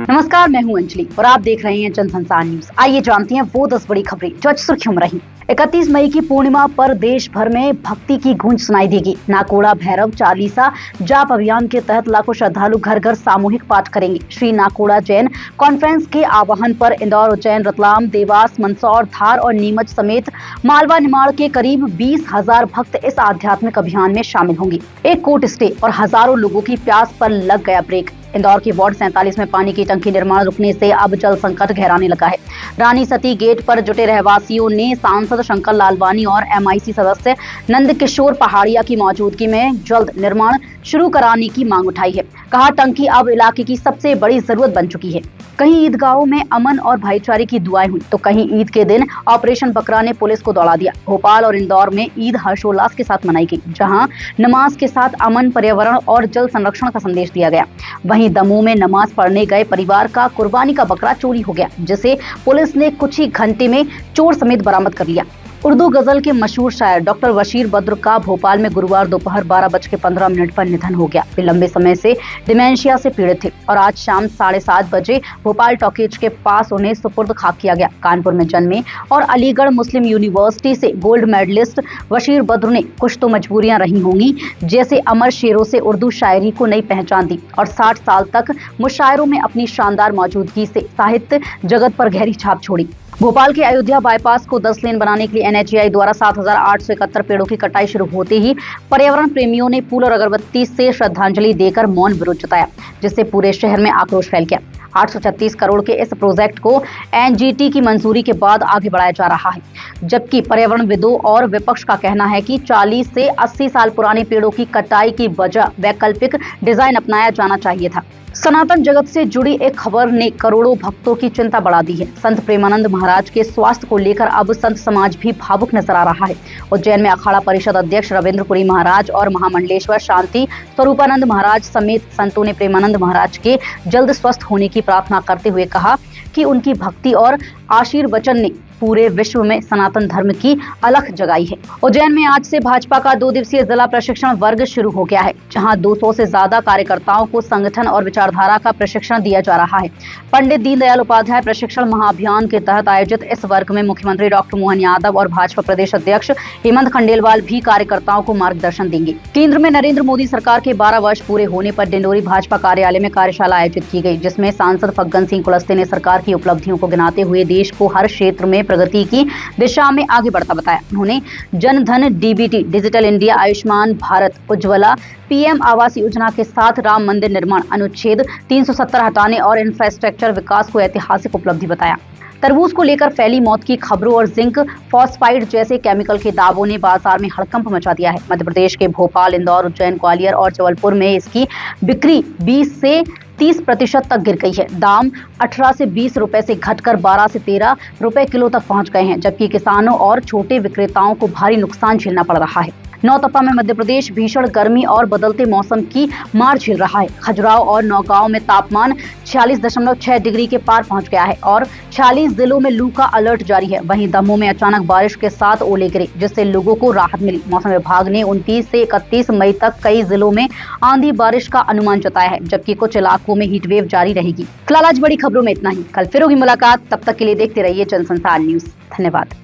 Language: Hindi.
नमस्कार, मैं हूं अंजलि और आप देख रहे हैं जनसंसार न्यूज। आइए जानते हैं वो 10 बड़ी खबरें जो आज सुर्खियों में रही। 31 मई की पूर्णिमा पर देश भर में भक्ति की गूंज सुनाई देगी। नाकोड़ा भैरव चालीसा जाप अभियान के तहत लाखों श्रद्धालु घर घर सामूहिक पाठ करेंगे। श्री नाकोड़ा जैन कॉन्फ्रेंस के आह्वान पर इंदौर, उज्जैन, रतलाम, देवास, मंदसौर, धार और नीमच समेत मालवा निमाड़ के करीब 20,000 भक्त इस आध्यात्मिक अभियान में शामिल होंगे। एक कोर्ट स्टे और हजारों लोगों की प्यास पर लग गया ब्रेक। इंदौर के वार्ड 47 में पानी की टंकी निर्माण रुकने से अब जल संकट गहराने लगा है। रानी सती गेट पर जुटे रहवासियों ने सांसद शंकर लालवानी और MIC सदस्य नंद किशोर पहाड़िया की मौजूदगी में जल्द निर्माण शुरू कराने की मांग उठाई है। कहा, टंकी अब इलाके की सबसे बड़ी जरूरत बन चुकी है। कहीं ईदगाहों में अमन और भाईचारे की दुआएं हुई तो कहीं ईद के दिन ऑपरेशन बकरा ने पुलिस को दौड़ा दिया। भोपाल और इंदौर में ईद हर्षोल्लास के साथ मनाई गई, जहां नमाज के साथ अमन, पर्यावरण और जल संरक्षण का संदेश दिया गया। वहीं दमोह में नमाज पढ़ने गए परिवार का कुर्बानी का बकरा चोरी हो गया, जिसे पुलिस ने कुछ ही घंटे में चोर समेत बरामद कर लिया। उर्दू गजल के मशहूर शायर डॉक्टर बशीर बद्र का भोपाल में गुरुवार दोपहर 12:15 पर निधन हो गया। वे लंबे समय से डिमेंशिया से पीड़ित थे और आज शाम 7:30 बजे भोपाल टॉकीज के पास उन्हें सुपुर्द खाक किया गया। कानपुर में जन्मे और अलीगढ़ मुस्लिम यूनिवर्सिटी से गोल्ड मेडलिस्ट बशीर बद्र ने कुछ तो मजबूरियां रही होंगी, जैसे अमर शेरों से उर्दू शायरी को नई पहचान दी और 60 साल तक मुशायरों में अपनी शानदार मौजूदगी से साहित्य जगत पर गहरी छाप छोड़ी। भोपाल के अयोध्या बाईपास को 10 लेन बनाने के लिए NHAI द्वारा 7,871 पेड़ों की कटाई शुरू होते ही पर्यावरण प्रेमियों ने फूल और अगरबत्ती से श्रद्धांजलि देकर मौन विरोध जताया, जिससे पूरे शहर में आक्रोश फैल गया। 836 करोड़ के इस प्रोजेक्ट को NGT की मंजूरी के बाद आगे बढ़ाया जा रहा है, जबकि पर्यावरणविदों और विपक्ष का कहना है कि 40 से 80 साल पुराने पेड़ों की कटाई की बजाय वैकल्पिक डिजाइन अपनाया जाना चाहिए था। सनातन जगत से जुड़ी एक खबर ने करोड़ों भक्तों की चिंता बढ़ा दी है। संत प्रेमानंद महाराज के स्वास्थ्य को लेकर अब संत समाज भी भावुक नजर आ रहा है। उज्जैन में अखाड़ा परिषद अध्यक्ष रविंद्रपुरी महाराज और महामंडलेश्वर शांति स्वरूपानंद महाराज समेत संतों ने प्रेमानंद महाराज के जल्द स्वस्थ होने की प्रार्थना करते हुए कहा कि उनकी भक्ति और आशीर्वचन ने पूरे विश्व में सनातन धर्म की अलख जगाई है। उज्जैन में आज से भाजपा का 2 दिवसीय जिला प्रशिक्षण वर्ग शुरू हो गया है, जहां 200 से ज्यादा कार्यकर्ताओं को संगठन और विचारधारा का प्रशिक्षण दिया जा रहा है। पंडित दीनदयाल उपाध्याय प्रशिक्षण महाअभियान के तहत आयोजित इस वर्ग में मुख्यमंत्री डॉक्टर मोहन यादव और भाजपा प्रदेश अध्यक्ष हेमंत खंडेलवाल भी कार्यकर्ताओं को मार्गदर्शन देंगे। केंद्र में नरेंद्र मोदी सरकार के 12 वर्ष पूरे होने पर डिंडोरी भाजपा कार्यालय में कार्यशाला आयोजित की गई, जिसमें सांसद फग्गन सिंह कुलस्ते ने सरकार की उपलब्धियों को गिनाते हुए देश को हर क्षेत्र में प्रगति की दिशा में आगे बढ़ता बताया। उन्होंने Jan Dhan, DBT, digital India, Ayushman Bharat, Ujjwala, PM Awas Yojana के साथ राम मंदिर निर्माण, अनुच्छेद 370 हटाने और इंफ्रास्ट्रक्चर विकास को ऐतिहासिक उपलब्धि बताया। तरबूज को लेकर फैली मौत की खबरों और जिंक फॉस्फाइड जैसे केमिकल के दावों ने बाजार में हड़कंप मचा दिया है। मध्य प्रदेश के भोपाल, इंदौर, उज्जैन, ग्वालियर और जबलपुर में इसकी बिक्री 20 से 30% तक गिर गई है। दाम 18 से 20 रुपए से घटकर 12 से 13 रुपए किलो तक पहुंच गए हैं, जबकि किसानों और छोटे विक्रेताओं को भारी नुकसान झेलना पड़ रहा है। नौतपा में मध्य प्रदेश भीषण गर्मी और बदलते मौसम की मार झेल रहा है। खजुराहो और नौगांव में तापमान 46.6 डिग्री के पार पहुंच गया है और 46 जिलों में लू का अलर्ट जारी है। वहीं दमोह में अचानक बारिश के साथ ओले गिरे, जिससे लोगों को राहत मिली। मौसम विभाग ने 29 से 31 मई तक कई जिलों में आंधी बारिश का अनुमान जताया है, जबकि कुछ इलाकों में हीटवेव जारी रहेगी। फिलहाल आज बड़ी खबरों में इतना ही। कल फिर होगी मुलाकात, तब तक के लिए देखते रहिए जनसंसार न्यूज। धन्यवाद।